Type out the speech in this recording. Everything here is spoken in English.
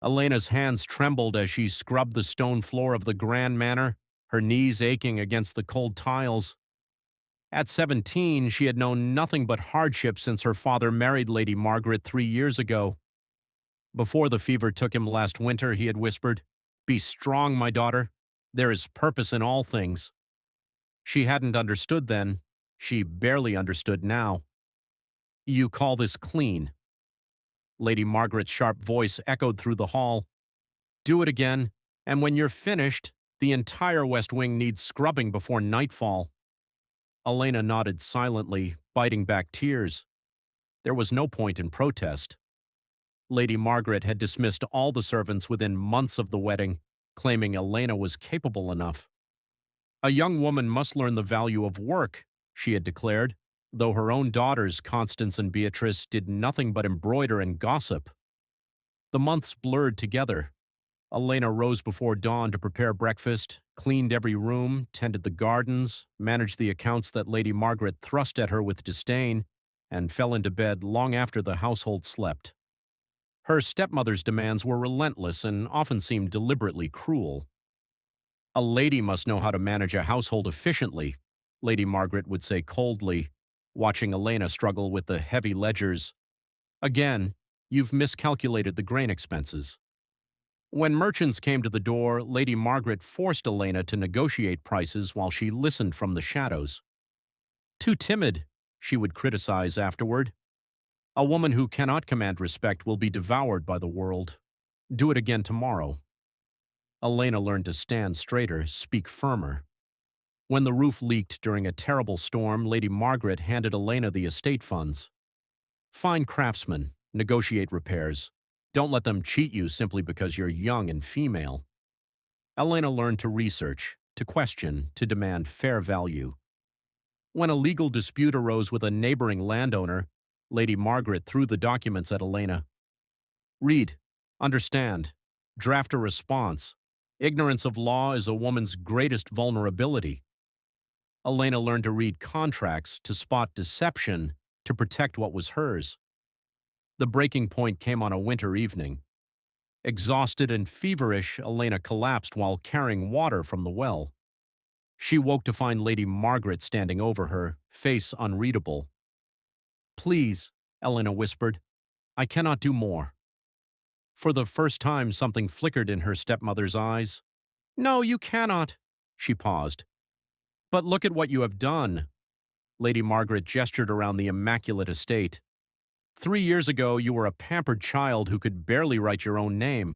Elena's hands trembled as she scrubbed the stone floor of the grand manor, her knees aching against the cold tiles. At 17, she had known nothing but hardship since her father married Lady Margaret 3 years ago. Before the fever took him last winter, he had whispered, "Be strong, my daughter. There is purpose in all things." She hadn't understood then. She barely understood now. "You call this clean?" Lady Margaret's sharp voice echoed through the hall. "Do it again, and when you're finished, the entire West Wing needs scrubbing before nightfall." Elena nodded silently, biting back tears. There was no point in protest. Lady Margaret had dismissed all the servants within months of the wedding, claiming Elena was capable enough. "A young woman must learn the value of work," she had declared, though her own daughters, Constance and Beatrice, did nothing but embroider and gossip. The months blurred together. Elena rose before dawn to prepare breakfast, cleaned every room, tended the gardens, managed the accounts that Lady Margaret thrust at her with disdain, and fell into bed long after the household slept. Her stepmother's demands were relentless and often seemed deliberately cruel. "A lady must know how to manage a household efficiently," Lady Margaret would say coldly, watching Elena struggle with the heavy ledgers. "Again, you've miscalculated the grain expenses." When merchants came to the door, Lady Margaret forced Elena to negotiate prices while she listened from the shadows. "Too timid," she would criticize afterward. "A woman who cannot command respect will be devoured by the world. Do it again tomorrow." Elena learned to stand straighter, speak firmer. When the roof leaked during a terrible storm, Lady Margaret handed Elena the estate funds. "Find craftsmen, negotiate repairs. Don't let them cheat you simply because you're young and female." Elena learned to research, to question, to demand fair value. When a legal dispute arose with a neighboring landowner, Lady Margaret threw the documents at Elena. "Read, understand, draft a response. Ignorance of law is a woman's greatest vulnerability." Elena learned to read contracts, to spot deception, to protect what was hers. The breaking point came on a winter evening. Exhausted and feverish, Elena collapsed while carrying water from the well. She woke to find Lady Margaret standing over her, face unreadable. "Please," Elena whispered, "I cannot do more." For the first time, something flickered in her stepmother's eyes. "No, you cannot." She paused. "But look at what you have done." Lady Margaret gestured around the immaculate estate. 3 years ago, you were a pampered child who could barely write your own name.